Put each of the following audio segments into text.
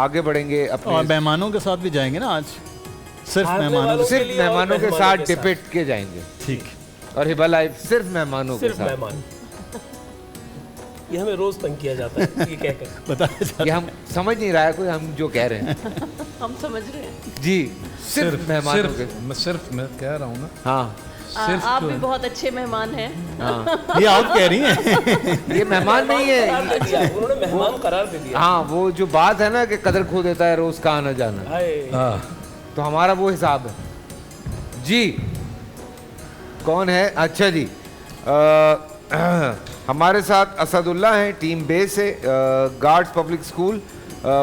آگے بڑھیں گے اپنے. اور مہمانوں کے ساتھ بھی جائیں گے نا آج؟ صرف مہمانوں کے ساتھ ڈپٹ کے جائیں گے. ٹھیک. اور ہبا لائف صرف مہمانوں کے ساتھ. یہ ہمیں روز تنگ کیا جاتا ہے یہ کہہ کر. بتایا جاتا ہے. یہ ہم سمجھ نہیں رہا ہے کوئی ہم جو کہہ رہے ہیں. ہم سمجھ رہے ہیں جی صرف مہمانوں کے. صرف میں کہہ رہا ہوں نا. ہاں آپ بھی بہت اچھے مہمان ہیں. یہ آپ کہہ رہی ہیں. یہ مہمان نہیں ہے, انہوں نے مہمان قرار دے دیا. ہاں وہ جو بات ہے نا کہ قدر کھو دیتا ہے روز کا آنا جانا, تو ہمارا وہ حساب ہے. جی کون ہے؟ اچھا جی ہمارے ساتھ اسد اللہ ہیں, ٹیم بے سے, گارڈز پبلک اسکول,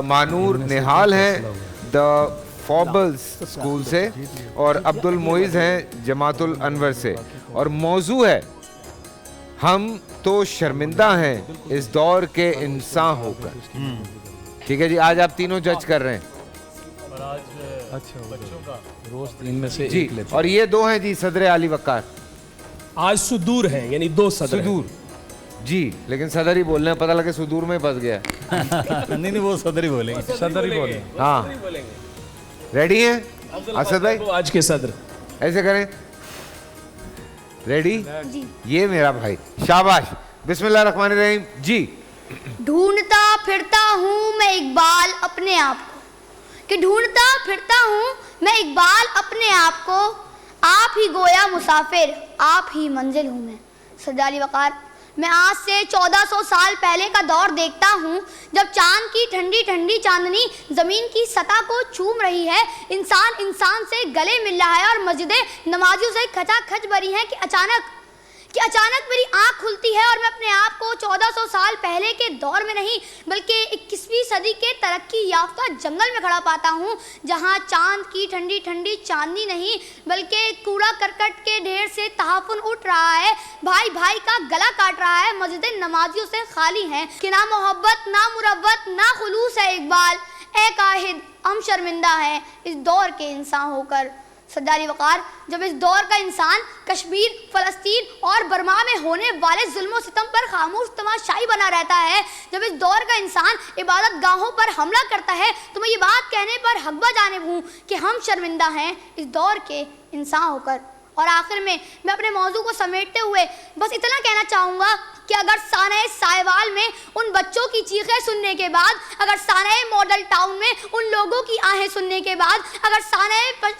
مانور نہال ہیں دا فوبلز اسکول سے, اور عبد المعیز ہیں جماعت الانور سے. اور موضوع ہے ہم تو شرمندہ ہیں اس دور کے انسان ہو کر. ٹھیک ہے جی, آج آپ تینوں جج کر رہے ہیں روز تین میں سے جی. اور یہ دو ہیں جی صدر علی وقار. آج صدور ہیں یعنی دو صدر. صدور جی, لیکن صدر ہی بول رہے ہیں, پتہ لگے صدور میں پھنس گیا. نہیں وہ صدر ہی بولیں گے. صدر ہی بولیں. ہاں ریڈی ہیں اسد بھائی؟ آج کے صدر ایسے کریں, ریڈی؟ یہ میرا بھائی, شاباش. بسم اللہ الرحمن الرحیم. جی ڈھونڈتا پھرتا ہوں میں اقبال اپنے آپ کو, کہ ڈھونڈتا پھرتا ہوں میں اقبال اپنے آپ کو, آپ ہی گویا مسافر آپ ہی منزل ہوں میں. صدر علی وقار, میں آج سے 1400 سال پہلے کا دور دیکھتا ہوں جب چاند کی ٹھنڈی ٹھنڈی چاندنی زمین کی سطح کو چوم رہی ہے, انسان سے گلے مل رہا ہے, اور مسجدیں نمازیوں سے کھچا کھچ بھری ہیں کہ اچانک میری آنکھ کھلتی ہے اور میں اپنے آپ کو 1400 سال پہلے کے دور میں نہیں بلکہ 21ویں صدی کے ترقی یافتہ جنگل میں کھڑا پاتا ہوں, جہاں چاند کی ٹھنڈی ٹھنڈی چاندنی نہیں بلکہ کوڑا کرکٹ کے ڈھیر سے تحفن اٹھ رہا ہے, بھائی بھائی کا گلا کاٹ رہا ہے, مسجدیں نمازیوں سے خالی ہیں, کہ نہ محبت نہ مروت نہ خلوص ہے اقبال, اے قاہد ہم شرمندہ ہیں اس دور کے انسان ہو کر. صدر علی وقار, جب اس دور کا انسان کشمیر, فلسطین اور برما میں ہونے والے ظلم و ستم پر خاموش تماشائی بنا رہتا ہے, جب اس دور کا انسان عبادت گاہوں پر حملہ کرتا ہے, تو میں یہ بات کہنے پر حق بجانب ہوں کہ ہم شرمندہ ہیں اس دور کے انسان ہو کر. اور آخر میں اپنے موضوع کو سمیٹتے ہوئے بس اتنا کہنا چاہوں گا کہ اگر سانحہ سائیوال میں ان بچوں کی چیخیں سننے کے بعد, اگر سانحہ ماڈل ٹاؤن میں ان لوگوں کی آہیں سننے کے بعد, اگر سانحہ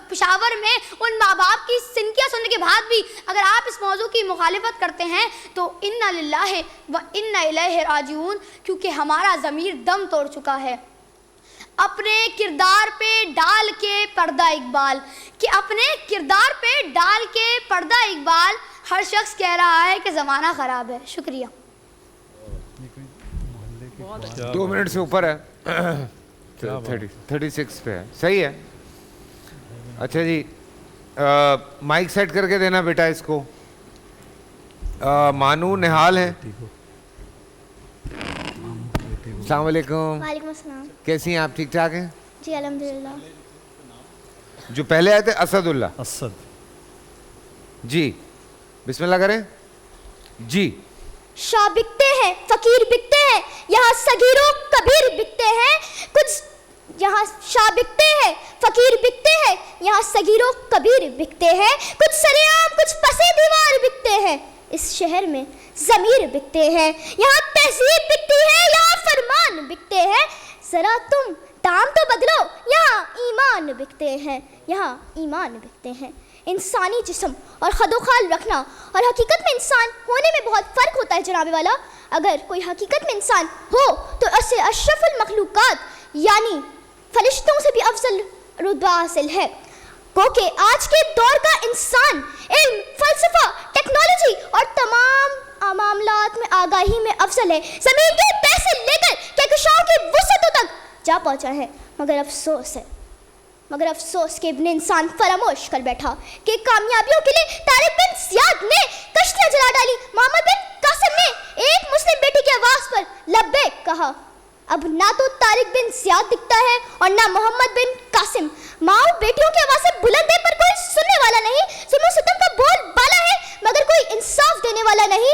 پشاور میں ان ماں باپ کی سنکیاں سننے کے بعد بھی اگر آپ اس موضوع کی مخالفت کرتے ہیں تو انا للہ و انا الیہ راجعون, کیونکہ ہمارا ضمیر دم توڑ چکا ہے. اپنے کردار پہ ڈال کے پردہ اقبال, کہ اپنے کردار پہ ڈال کے پردہ اقبال, ہر شخص کہہ رہا ہے کہ زمانہ خراب ہے. شکریہ. 2 منٹ سے اوپر ہے, 36 پہ ہے, صحیح ہے. اچھا جی, مائک سیٹ کر کے دینا بیٹا اس کو. مانو نہال ہیں. السلام علیکم. وعلیکم السلام. کیسی ہیں آپ؟ ٹھیک ٹھاک ہیں جی الحمدللہ. جو پہلے آئے تھے اسد اللہ. اسد جی بسم اللہ کریں. جی شاہ بکتے ہیں, فقیر بکتے ہیں, یہاں صغیر و کبیر بکتے ہیں, کچھ یہاں شاہ بکتے ہیں, فقیر بکتے ہیں, یہاں صغیر و کبیر بکتے ہیں, کچھ سرے عام کچھ پسے دیوار بکتے ہیں, اس شہر میں ضمیر بکتے ہیں, یہاں تہذیب بکتی ہے, یہاں فرمان بکتے ہیں, ذرا تم دام تو بدلو, یہاں ایمان بکتے ہیں, یہاں ایمان بکتے ہیں. انسانی جسم اور خد و خال رکھنا اور حقیقت میں انسان ہونے میں بہت فرق ہوتا ہے جناب والا. اگر کوئی حقیقت میں انسان ہو تو اسے اشرف المخلوقات یعنی فرشتوں سے بھی افضل رتبہ حاصل ہے. کہ آج کے دور کا انسان علم, فلسفہ, ٹیکنالوجی اور تمام معاملات میں آگاہی میں افضل ہے. زمین کے پیسے لے کر کہکشاؤں کی وسعتوں تک جا پہنچا ہے, مگر افسوس کہ ابن انسان فراموش کر بیٹھا کہ کامیابیوں کے لیے طارق بن زیاد نے کشتیاں جلا ڈالی, محمد بن قاسم نے ایک مسلم بیٹی کی آواز پر لبیک کہا. اب نہ تو طارق بن زیاد دکھتا ہے اور نہ محمد بن قاسم. ماں بیٹیوں کی آوازیں بلند ہے پر کوئی سننے والا نہیں, ظلم و ستم کا بول بالا ہے مگر کوئی انصاف دینے والا نہیں.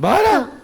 12।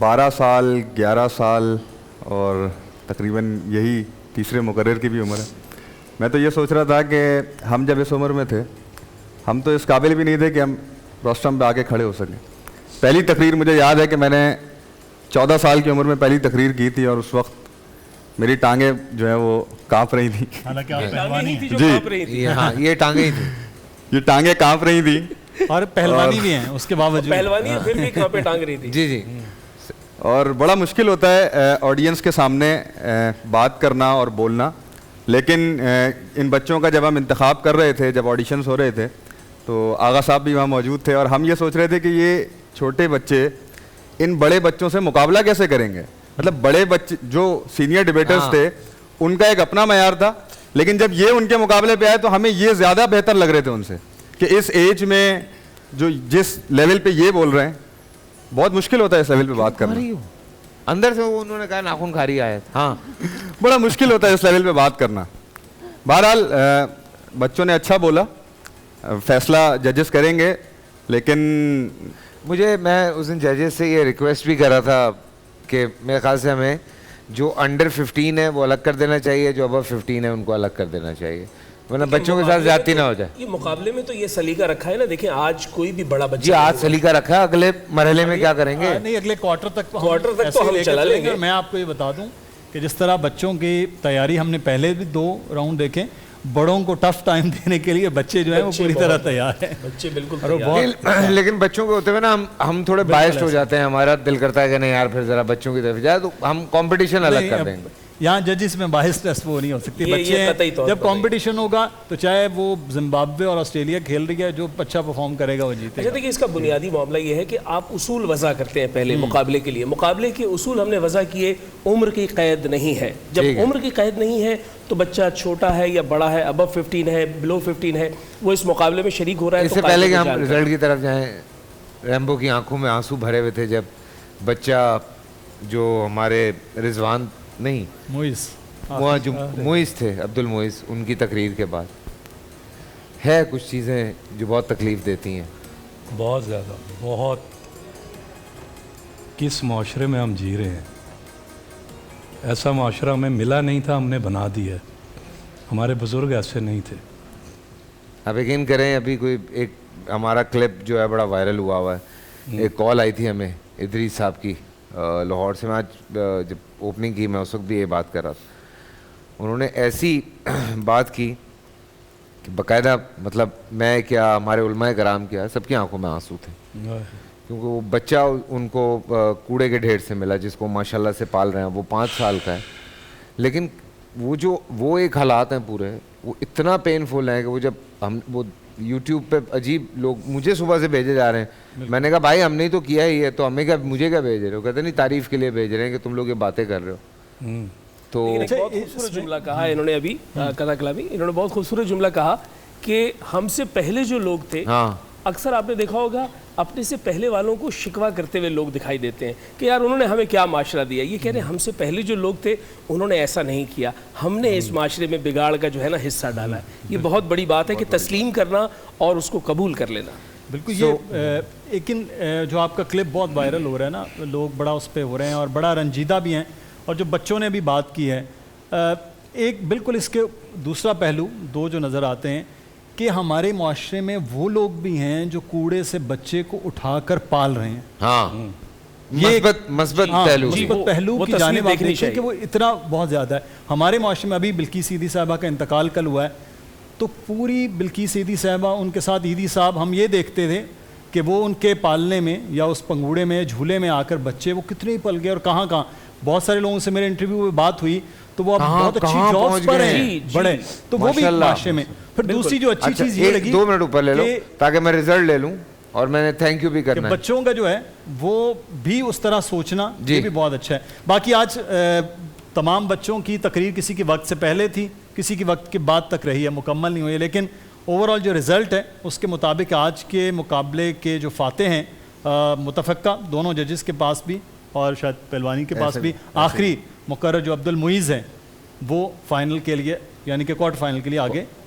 12 سال 11 سال اور تقریباً یہی تیسرے مقرر کی بھی عمر ہے. میں تو یہ سوچ رہا تھا کہ ہم جب اس عمر میں تھے ہم تو اس قابل بھی نہیں تھے کہ ہم روسٹرم پہ آ کے کھڑے ہو سکیں. پہلی تقریر مجھے یاد ہے کہ میں نے 14 سال کی عمر میں پہلی تقریر کی تھی اور اس وقت میری ٹانگیں جو ہیں وہ کانپ رہی تھیں. حالانکہ آپ پہلوانی ہیں جی ہاں یہ ٹانگیں ہی تھی. یہ ٹانگیں کانپ رہی تھیں اور پہلوانی بھی ہیں اس کے باوجود. پہلوانی ہے پھر بھی کہاں پہ ٹانگ رہی تھی. جی جی. اور بڑا مشکل ہوتا ہے آڈینس کے سامنے بات کرنا اور بولنا. لیکن ان بچوں کا جب ہم انتخاب کر رہے تھے, جب آڈیشنز ہو رہے تھے, تو آغا صاحب بھی وہاں موجود تھے اور ہم یہ سوچ رہے تھے کہ یہ چھوٹے بچے ان بڑے بچوں سے مقابلہ کیسے کریں گے. مطلب بڑے بچے جو سینئر ڈیبیٹرز تھے ان کا ایک اپنا معیار تھا, لیکن جب یہ ان کے مقابلے پہ آئے تو ہمیں یہ زیادہ بہتر لگ رہے تھے ان سے کہ اس ایج میں جو جس لیول پہ یہ بول رہے ہیں بہت مشکل ہوتا ہے اس لیول پہ بات کرنا. اندر سے وہ انہوں نے کہا ناخن کھاری آیا تھا. ہاں بڑا مشکل ہوتا ہے اس لیول پہ بات کرنا. بہرحال بچوں نے اچھا بولا, فیصلہ ججز کریں گے. لیکن میں اس دن ججز سے یہ ریکویسٹ بھی کر رہا تھا کہ میرے خیال سے ہمیں جو انڈر 15 ہے وہ الگ کر دینا چاہیے, جو ابو 15 ہے ان کو الگ کر دینا چاہیے, ورنہ بچوں کے ساتھ زیادتی نہ ہو جائے. یہ مقابلے میں تو یہ سلیقہ رکھا ہے نا. دیکھیں آج کوئی بھی بڑا بچہ جی آج سلیقہ رکھا ہے, اگلے مرحلے میں کیا کریں گے؟ نہیں اگلے کوارٹر تک تو ہم چلا لیں گے. میں آپ کو یہ بتا دوں کہ جس طرح بچوں کی تیاری ہم نے پہلے بھی 2 راؤنڈ دیکھے, بڑوں کو ٹف ٹائم دینے کے لیے بچے جو ہیں وہ پوری طرح تیار ہیں. بچے بالکل. لیکن بچوں کے ہوتے ہوئے نا ہم تھوڑے بائسڈ ہو جاتے ہیں. ہمارا دل کرتا ہے کہ نہیں یار پھر ذرا بچوں کی طرف جائے, تو ہم کمپٹیشن الگ کر دیں گے. یہاں ججز میں باعث وہ نہیں ہو سکتی. بچے جب کمپٹیشن ہوگا تو چاہے وہ زمبابوے اور آسٹریلیا کھیل رہی ہے, جو اچھا پرفارم کرے گا وہ جیتے گا. اچھا دیکھیے اس کا بنیادی معاملہ یہ ہے کہ آپ اصول وضع کرتے ہیں پہلے مقابلے کے لیے. مقابلے کے اصول ہم نے وضع کیے, عمر کی قید نہیں ہے. جب عمر کی قید نہیں ہے تو بچہ چھوٹا ہے یا بڑا ہے, ابو 15 ہے, بلو 15 ہے, وہ اس مقابلے میں شریک ہو رہا ہے. اس سے پہلے کہ ہم رزلٹ کی طرف جائیں, ریمبو کی آنکھوں میں آنسو بھرے ہوئے تھے جب بچہ جو ہمارے رضوان نہیں موئز تھے, عبد الموئز, ان کی تقریر کے بعد ہے کچھ چیزیں جو بہت تکلیف دیتی ہیں. بہت زیادہ, بہت. کس معاشرے میں ہم جی رہے ہیں, ایسا معاشرہ ہمیں ملا نہیں تھا, ہم نے بنا دیا ہے. ہمارے بزرگ ایسے نہیں تھے. آپ یقین کریں ابھی کوئی ایک ہمارا کلپ جو ہے بڑا وائرل ہوا ہے. ایک کال آئی تھی ہمیں ادریس صاحب کی لاہور سے. میں آج جب اوپننگ کی میں اس وقت بھی یہ بات کر رہا تھا. انہوں نے ایسی بات کی کہ باقاعدہ مطلب میں کیا ہمارے علماء کرام کیا سب کی آنکھوں میں آنسو تھے, کیونکہ وہ بچہ ان کو کوڑے کے ڈھیر سے ملا جس کو ماشاءاللہ سے پال رہے ہیں. وہ 5 سال کا ہے, لیکن وہ ایک حالات ہیں پورے, وہ اتنا پینفل ہیں کہ وہ جب وہ یوٹیوب پہ عجیب لوگ مجھے صبح سے بھیجے جا رہے ہیں. میں نے کہا بھائی ہم نے تو کیا ہی ہے, تو ہمیں کیا مجھے کیا بھیج رہے ہو؟ کہتے نہیں تعریف کے لیے بھیج رہے ہیں کہ تم لوگ یہ باتیں کر رہے ہو. تو بہت خوبصورت جملہ کہا انہوں نے ابھی کتا کلابی, انہوں نے بہت خوبصورت جملہ کہا کہ ہم سے پہلے جو لوگ تھے, اکثر آپ نے دیکھا ہوگا اپنے سے پہلے والوں کو شکوہ کرتے ہوئے لوگ دکھائی دیتے ہیں کہ یار انہوں نے ہمیں کیا معاشرہ دیا. یہ کہہ رہے ہیں ہم سے پہلے جو لوگ تھے انہوں نے ایسا نہیں کیا, ہم نے اس معاشرے میں بگاڑ کا جو ہے نا حصہ ڈالا ہے. یہ بہت بڑی بات ہے کہ تسلیم کرنا اور اس کو قبول کر لینا. بالکل. یہ لیکن جو آپ کا کلپ بہت وائرل ہو رہا ہے نا, لوگ بڑا اس پہ ہو رہے ہیں اور بڑا رنجیدہ بھی ہیں. اور جو بچوں نے بھی بات کی ہے, ایک بالکل اس کے دوسرا پہلو 2 جو نظر آتے ہیں کہ ہمارے معاشرے میں وہ لوگ بھی ہیں جو کوڑے سے بچے کو اٹھا کر پال رہے ہیں. مثبت پہلو کی جانب آپ دیکھیں کہ وہ اتنا بہت زیادہ ہے. ہمارے معاشرے میں ابھی بلقیس عیدی صاحبہ کا انتقال کل ہوا ہے, تو پوری بلقیس عیدی صاحبہ ان کے ساتھ عیدی صاحب ہم یہ دیکھتے تھے کہ وہ ان کے پالنے میں یا اس پنگوڑے میں جھولے میں آ کر بچے وہ کتنے ہی پل گئے اور کہاں. بہت سارے لوگوں سے میرے انٹرویو میں بات ہوئی تو وہ بہت اچھی جابس پر ہیں بڑے, تو وہ بھی معاشرے میں. پھر دوسری جو اچھی چیز یہ لگی, 2 منٹ اوپر لے لو تاکہ میں رزلٹ لے لوں, اور میں نے تھینک یو بھی کرنا ہے. بچوں کا جو ہے وہ بھی اس طرح سوچنا یہ بھی بہت اچھا ہے. باقی آج تمام بچوں کی تقریر کسی کی وقت سے پہلے تھی, کسی کی وقت کے بعد تک رہی ہے, مکمل نہیں ہوئی, لیکن اوور آل جو رزلٹ ہے اس کے مطابق آج کے مقابلے کے جو فاتح ہیں متفقہ دونوں ججز کے پاس بھی اور شاید پہلوانی کے پاس بھی, آخری مقرر جو عبد المعیز ہیں وہ فائنل کے لیے یعنی کہ کوارٹر فائنل کے لیے آگے